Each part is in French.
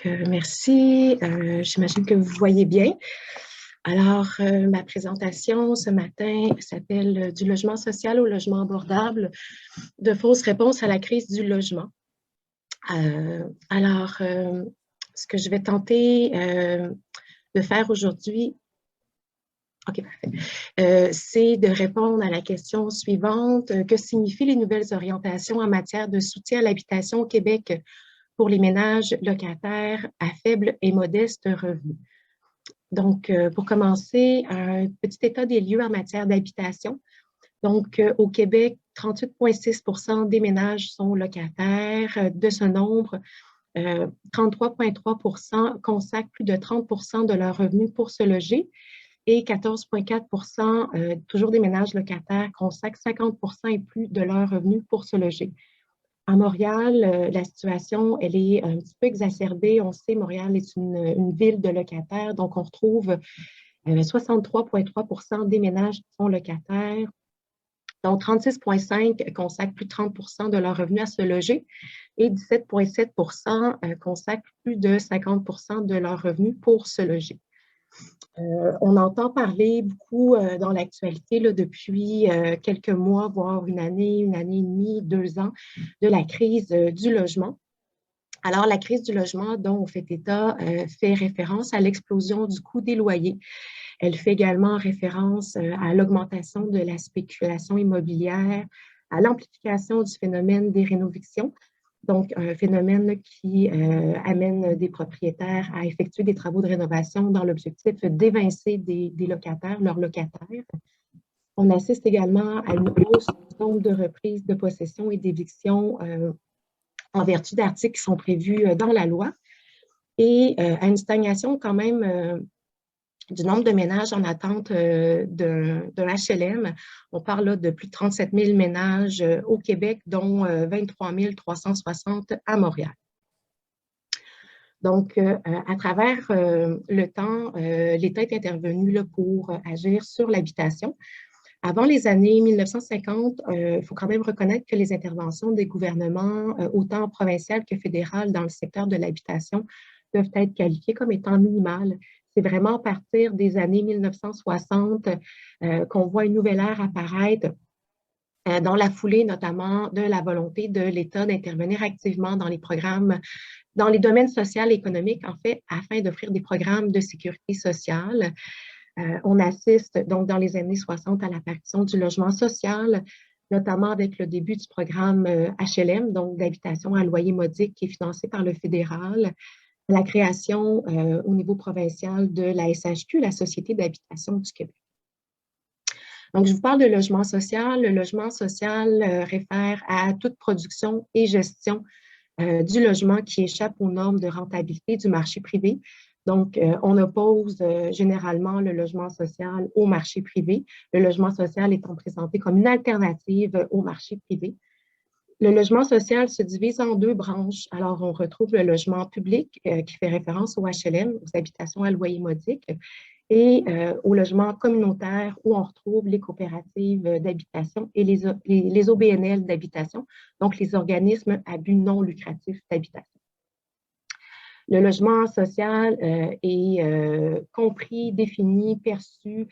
Merci. J'imagine que vous voyez bien. Alors, ma présentation ce matin s'appelle Du logement social au logement abordable, de fausses réponses à la crise du logement. Ce que je vais tenter de faire aujourd'hui, c'est de répondre à la question suivante. Que signifient les nouvelles orientations en matière de soutien à l'habitation au Québec pour les ménages locataires à faible et modeste revenu? Donc, pour commencer, un petit état des lieux en matière d'habitation. Donc, au Québec, 38,6 des ménages sont locataires. De ce nombre, 33,3 consacrent plus de 30 de leurs revenus pour se loger et 14,4 toujours des ménages locataires, consacrent 50 et plus de leurs revenus pour se loger. À Montréal, la situation, elle est un petit peu exacerbée. On sait, Montréal est une ville de locataires, donc on retrouve 63,3 des ménages qui sont locataires. Donc, 36,5 consacrent plus de 30 de leurs revenus à se loger et 17,7 consacrent plus de 50 de leurs revenus pour se loger. On entend parler beaucoup dans l'actualité depuis quelques mois, voire une année et demie, 2 ans, de la crise du logement. Alors, la crise du logement dont on fait état fait référence à l'explosion du coût des loyers. Elle fait également référence à l'augmentation de la spéculation immobilière, à l'amplification du phénomène des rénovictions, donc un phénomène qui amène des propriétaires à effectuer des travaux de rénovation dans l'objectif d'évincer des locataires, leurs locataires. On assiste également à une hausse du nombre de reprises de possession et d'éviction en vertu d'articles qui sont prévus dans la loi et à une stagnation quand même du nombre de ménages en attente d'un HLM. On parle là de plus de 37 000 ménages au Québec, dont 23 360 à Montréal. Donc, à travers le temps, l'État est intervenu là, pour agir sur l'habitation. Avant les années 1950, il faut quand même reconnaître que les interventions des gouvernements, autant provinciales que fédérales, dans le secteur de l'habitation, peuvent être qualifiées comme étant minimales. C'est vraiment à partir des années 1960 qu'on voit une nouvelle ère apparaître dans la foulée notamment de la volonté de l'État d'intervenir activement dans les programmes, dans les domaines social et économiques, en fait, afin d'offrir des programmes de sécurité sociale. On assiste donc dans les années 60 à l'apparition du logement social, notamment avec le début du programme HLM, donc d'habitation à loyer modique, qui est financé par le fédéral, la création au niveau provincial de la SHQ, la Société d'habitation du Québec. Donc, je vous parle de logement social. Le logement social réfère à toute production et gestion du logement qui échappe aux normes de rentabilité du marché privé. Donc, on oppose généralement le logement social au marché privé, le logement social étant présenté comme une alternative au marché privé. Le logement social se divise en 2 branches. Alors, on retrouve le logement public qui fait référence au HLM, aux habitations à loyer modique, et au logement communautaire où on retrouve les coopératives d'habitation et les OBNL d'habitation, donc les organismes à but non lucratif d'habitation. Le logement social est compris, défini, perçu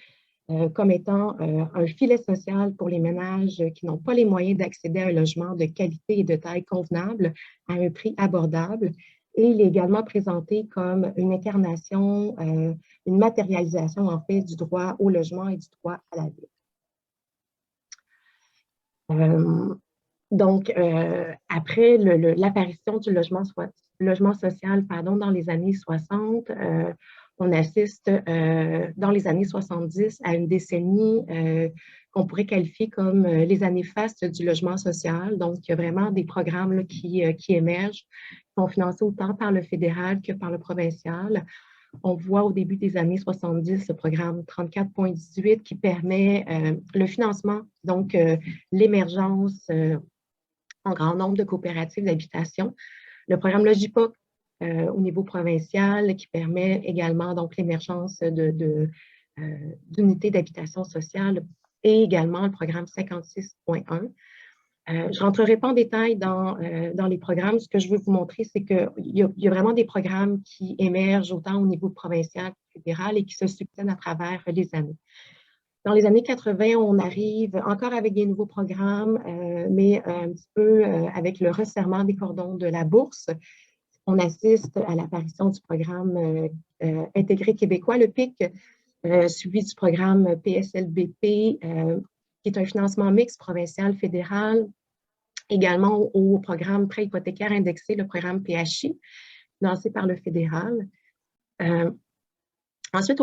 comme étant un filet social pour les ménages qui n'ont pas les moyens d'accéder à un logement de qualité et de taille convenable à un prix abordable. Et il est également présenté comme une incarnation, une matérialisation en fait du droit au logement et du droit à la vie. Donc, après l'apparition du logement social dans les années 60, on assiste dans les années 70 à une décennie qu'on pourrait qualifier comme les années fastes du logement social. Donc, il y a vraiment des programmes là, qui émergent, qui sont financés autant par le fédéral que par le provincial. On voit au début des années 70 ce programme 34.18 qui permet le financement, donc l'émergence en grand nombre de coopératives d'habitation. Le programme Logipoc au niveau provincial qui permet également donc l'émergence d'unités d'habitation sociale et également le programme 56.1. Je ne rentrerai pas en détail dans les programmes. Ce que je veux vous montrer, c'est qu'il y a vraiment des programmes qui émergent autant au niveau provincial que fédéral et qui se succèdent à travers les années. Dans les années 80, on arrive encore avec des nouveaux programmes, mais un petit peu avec le resserrement des cordons de la bourse. On assiste à l'apparition du programme intégré québécois, le PIC, suivi du programme PSLBP, qui est un financement mixte provincial-fédéral, également au programme prêt hypothécaire indexé, le programme PHI, lancé par le fédéral. Ensuite,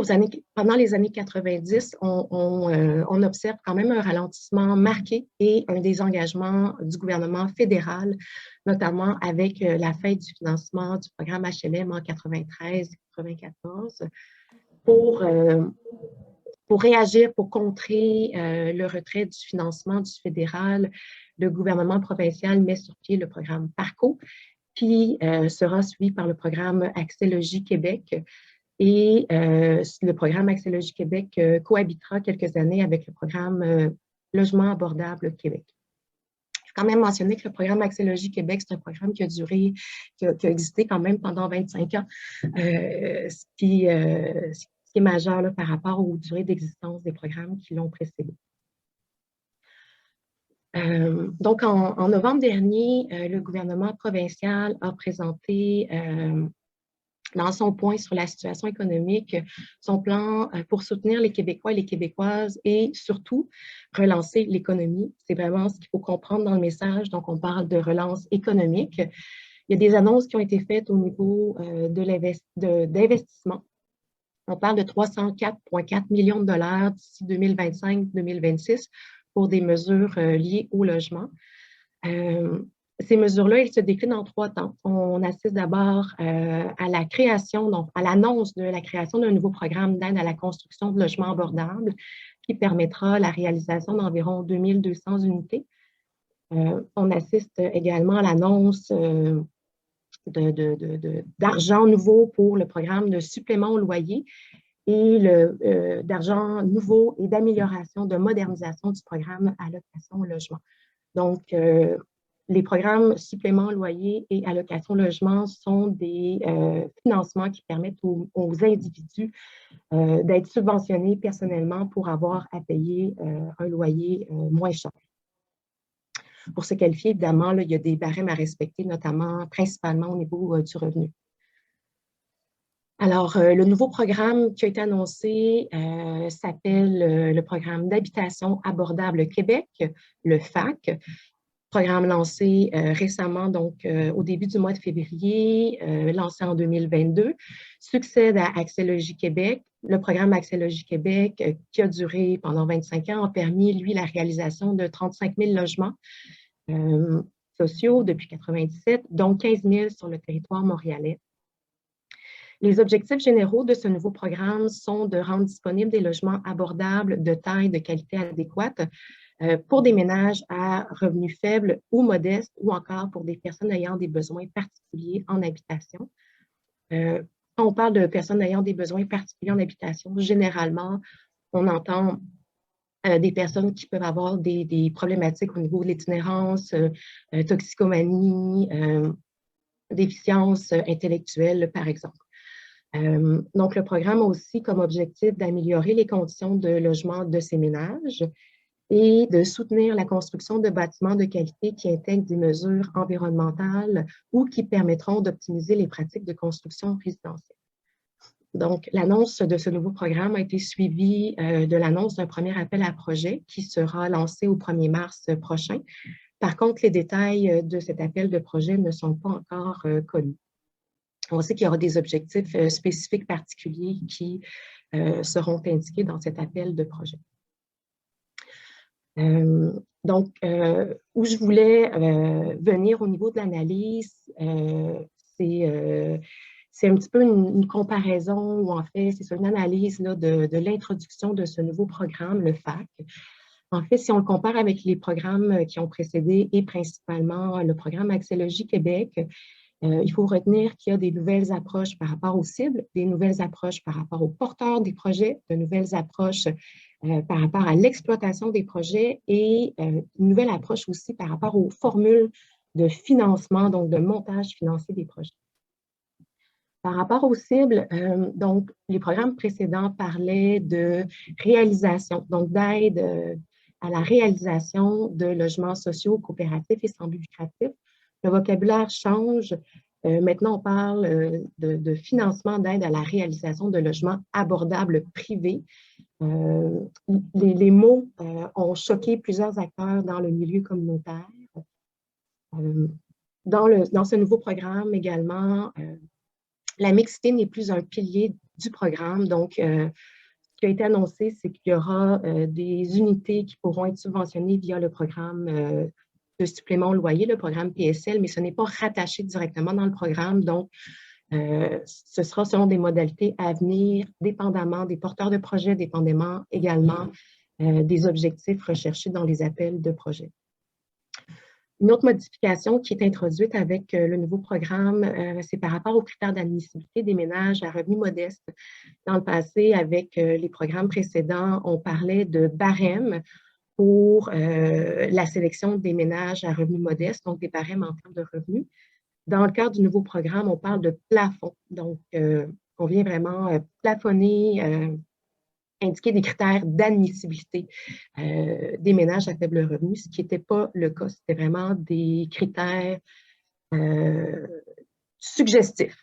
pendant les années 90, on observe quand même un ralentissement marqué et un désengagement du gouvernement fédéral, notamment avec la fin du financement du programme HLM en 93-94, pour réagir, pour contrer le retrait du financement du fédéral. Le gouvernement provincial met sur pied le programme PARCO, qui sera suivi par le programme Accès Logis Québec. Et le programme Accès Logis Québec cohabitera quelques années avec le programme Logement abordable Québec. Je vais quand même mentionner que le programme Accès Logis Québec, c'est un programme qui a existé quand même pendant 25 ans, ce qui est majeur là, par rapport aux durées d'existence des programmes qui l'ont précédé. Donc, en novembre dernier, le gouvernement provincial a présenté dans son point sur la situation économique, son plan pour soutenir les Québécois et les Québécoises et surtout relancer l'économie. C'est vraiment ce qu'il faut comprendre dans le message. Donc, on parle de relance économique. Il y a des annonces qui ont été faites au niveau d'investissement. On parle de 304,4 millions de dollars d'ici 2025-2026 pour des mesures liées au logement. Ces mesures-là, elles se déclinent en 3 temps. On assiste d'abord à la création, donc à l'annonce de la création d'un nouveau programme d'aide à la construction de logements abordables qui permettra la réalisation d'environ 2200 unités. On assiste également à l'annonce d'argent nouveau pour le programme de supplément au loyer et d'argent nouveau et d'amélioration, de modernisation du programme allocation au logement. Donc, les programmes supplément loyer et allocation logement sont des financements qui permettent aux individus d'être subventionnés personnellement pour avoir à payer un loyer moins cher. Pour se qualifier, évidemment, là, il y a des barèmes à respecter, notamment principalement au niveau du revenu. Alors, le nouveau programme qui a été annoncé s'appelle le programme d'habitation abordable Québec, le FAQ. Programme lancé récemment, donc au début du mois de février, lancé en 2022, succède à Accès Logis Québec. Le programme Accès Logis Québec, qui a duré pendant 25 ans, a permis, lui, la réalisation de 35 000 logements sociaux depuis 1997, dont 15 000 sur le territoire montréalais. Les objectifs généraux de ce nouveau programme sont de rendre disponibles des logements abordables de taille, de qualité adéquate, pour des ménages à revenus faibles ou modestes ou encore pour des personnes ayant des besoins particuliers en habitation. Quand on parle de personnes ayant des besoins particuliers en habitation, généralement, on entend des personnes qui peuvent avoir des problématiques au niveau de l'itinérance, toxicomanie, déficience intellectuelle, par exemple. Donc, le programme a aussi comme objectif d'améliorer les conditions de logement de ces ménages et de soutenir la construction de bâtiments de qualité qui intègrent des mesures environnementales ou qui permettront d'optimiser les pratiques de construction résidentielle. Donc, l'annonce de ce nouveau programme a été suivie de l'annonce d'un premier appel à projet qui sera lancé au 1er mars prochain. Par contre, les détails de cet appel de projet ne sont pas encore connus. On sait qu'il y aura des objectifs spécifiques particuliers qui seront indiqués dans cet appel de projet. Donc, où je voulais venir au niveau de l'analyse, c'est un petit peu une comparaison, ou en fait, c'est une analyse là, de l'introduction de ce nouveau programme, le FAQ. En fait, si on le compare avec les programmes qui ont précédé et principalement le programme Accès Logis Québec, il faut retenir qu'il y a des nouvelles approches par rapport aux cibles, des nouvelles approches par rapport aux porteurs des projets, de nouvelles approches par rapport à l'exploitation des projets et une nouvelle approche aussi par rapport aux formules de financement, donc de montage financier des projets. Par rapport aux cibles, donc les programmes précédents parlaient de réalisation, donc d'aide à la réalisation de logements sociaux, coopératifs et sans but lucratif. Le vocabulaire change. Maintenant, on parle de financement d'aide à la réalisation de logements abordables privés. Les mots ont choqué plusieurs acteurs dans le milieu communautaire. Dans ce nouveau programme également, la mixité n'est plus un pilier du programme. Donc, ce qui a été annoncé, c'est qu'il y aura des unités qui pourront être subventionnées via le programme de supplément au loyer, le programme PSL, mais ce n'est pas rattaché directement dans le programme. Donc, ce sera selon des modalités à venir, dépendamment des porteurs de projets, dépendamment également des objectifs recherchés dans les appels de projets. Une autre modification qui est introduite avec le nouveau programme, c'est par rapport aux critères d'admissibilité des ménages à revenus modestes. Dans le passé, avec les programmes précédents, on parlait de barème pour la sélection des ménages à revenus modestes, donc des barèmes en termes de revenus. Dans le cadre du nouveau programme, on parle de plafond. Donc, on vient vraiment plafonner, indiquer des critères d'admissibilité des ménages à faible revenu, ce qui n'était pas le cas. C'était vraiment des critères suggestifs.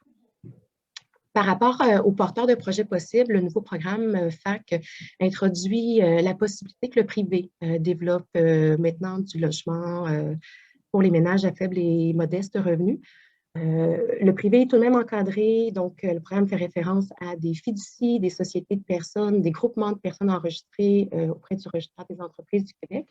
Par rapport aux porteurs de projets possibles, le nouveau programme FAC introduit la possibilité que le privé développe maintenant du logement pour les ménages à faible et modeste revenus. Le privé est tout de même encadré, donc le programme fait référence à des fiducies, des sociétés de personnes, des groupements de personnes enregistrées auprès du registre des entreprises du Québec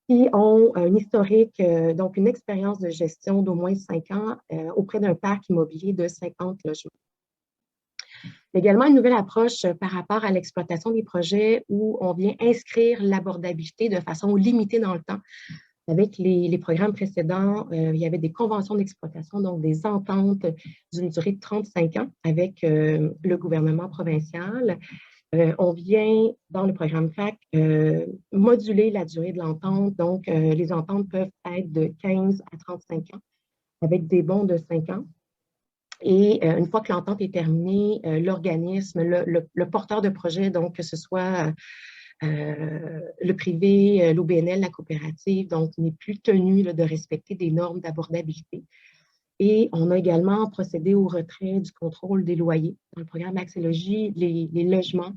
qui ont un historique, donc une expérience de gestion d'au moins 5 ans auprès d'un parc immobilier de 50 logements. Il y a également une nouvelle approche par rapport à l'exploitation des projets où on vient inscrire l'abordabilité de façon limitée dans le temps. Avec les programmes précédents, il y avait des conventions d'exploitation, donc des ententes d'une durée de 35 ans avec le gouvernement provincial. On vient, dans le programme FAC, moduler la durée de l'entente. Donc, les ententes peuvent être de 15 à 35 ans avec des bons de 5 ans. Et une fois que l'entente est terminée, l'organisme, le porteur de projet, donc que ce soit le privé, l'OBNL, la coopérative, donc n'est plus tenu de respecter des normes d'abordabilité. Et on a également procédé au retrait du contrôle des loyers. Dans le programme Axélogie, les logements,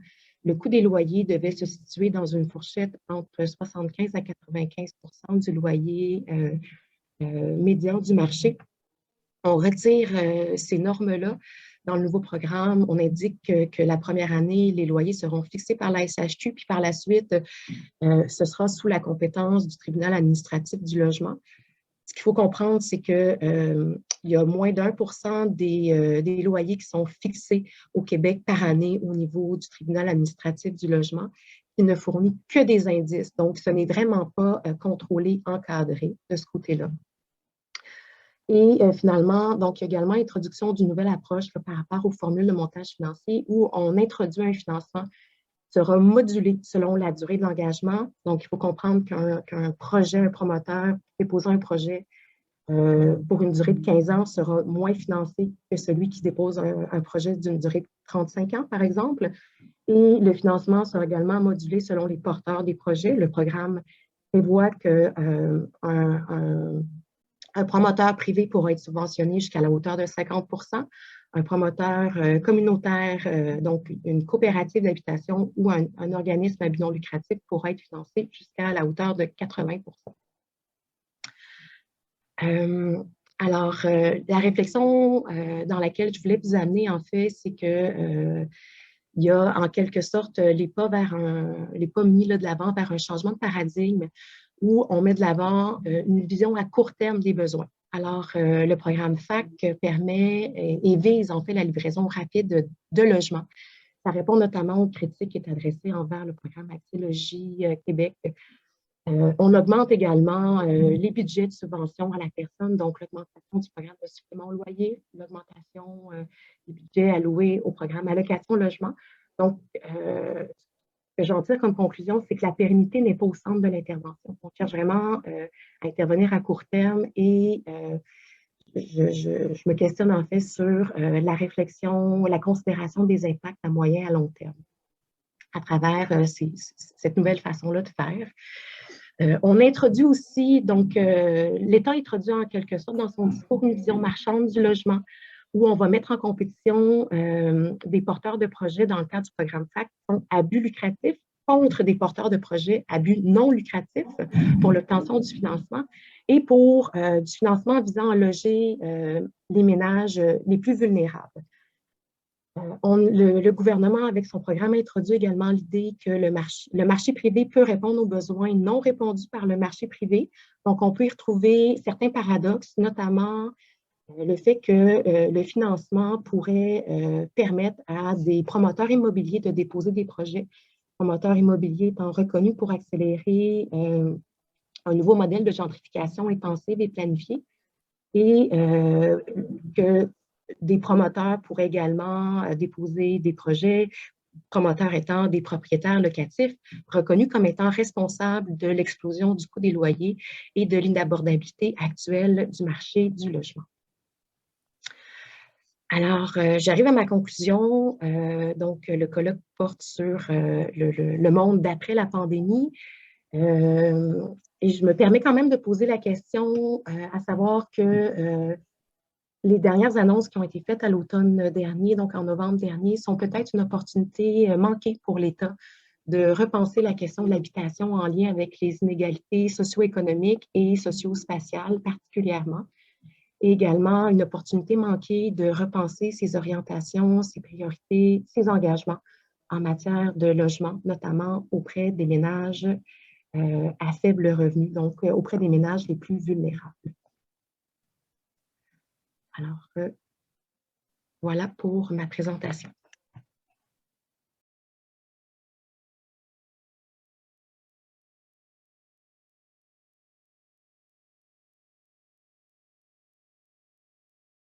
le coût des loyers devait se situer dans une fourchette entre 75 à 95 du loyer médian du marché. On retire ces normes-là. Dans le nouveau programme, on indique que la première année, les loyers seront fixés par la SHQ, puis par la suite, ce sera sous la compétence du tribunal administratif du logement. Ce qu'il faut comprendre, c'est qu'il y a moins d'1% des loyers qui sont fixés au Québec par année au niveau du tribunal administratif du logement, qui ne fournit que des indices. Donc, ce n'est vraiment pas contrôlé, encadré de ce côté-là. Et finalement, donc, il y a également l'introduction d'une nouvelle approche par rapport aux formules de montage financier où on introduit un financement qui sera modulé selon la durée de l'engagement. Donc, il faut comprendre qu'un projet, un promoteur déposant un projet pour une durée de 15 ans sera moins financé que celui qui dépose un projet d'une durée de 35 ans, par exemple. Et le financement sera également modulé selon les porteurs des projets. Le programme prévoit qu'un promoteur privé pourra être subventionné jusqu'à la hauteur de 50 %. Un promoteur communautaire, donc une coopérative d'habitation ou un organisme à but non lucratif pourra être financé jusqu'à la hauteur de 80 %. Alors, la réflexion dans laquelle je voulais vous amener, en fait, c'est que il y a en quelque sorte les pas mis là, de l'avant vers un changement de paradigme où on met de l'avant une vision à court terme des besoins. Alors, le programme FAC permet et vise en fait la livraison rapide de logements. Ça répond notamment aux critiques qui est adressées envers le programme Axélogie Québec. On augmente également les budgets de subvention à la personne, donc l'augmentation du programme de supplément au loyer, l'augmentation des budgets alloués au programme allocation logement. Donc, que je vais en dire comme conclusion, c'est que la pérennité n'est pas au centre de l'intervention. On cherche vraiment à intervenir à court terme et je me questionne en fait sur la réflexion, la considération des impacts à moyen et à long terme à travers cette nouvelle façon-là de faire. On introduit aussi, donc l'État introduit en quelque sorte dans son discours une vision marchande du logement où on va mettre en compétition des porteurs de projets dans le cadre du programme FACT à but lucratif contre des porteurs de projets à but non lucratif pour l'obtention du financement et pour du financement visant à loger les ménages les plus vulnérables. Le gouvernement, avec son programme, introduit également l'idée que le marché privé peut répondre aux besoins non répondus par le marché privé. Donc, on peut y retrouver certains paradoxes, notamment le fait que le financement pourrait permettre à des promoteurs immobiliers de déposer des projets. Promoteurs immobiliers étant reconnus pour accélérer un nouveau modèle de gentrification intensive et planifiée. Et que des promoteurs pourraient également déposer des projets, promoteurs étant des propriétaires locatifs reconnus comme étant responsables de l'explosion du coût des loyers et de l'inabordabilité actuelle du marché du logement. Alors, j'arrive à ma conclusion. Donc, le colloque porte sur le monde d'après la pandémie. Et je me permets quand même de poser la question, à savoir que les dernières annonces qui ont été faites à l'automne dernier, donc en novembre dernier, sont peut-être une opportunité manquée pour l'État de repenser la question de l'habitation en lien avec les inégalités socio-économiques et socio-spatiales particulièrement. Et également une opportunité manquée de repenser ses orientations, ses priorités, ses engagements en matière de logement, notamment auprès des ménages à faible revenu, donc auprès des ménages les plus vulnérables. Alors, voilà pour ma présentation.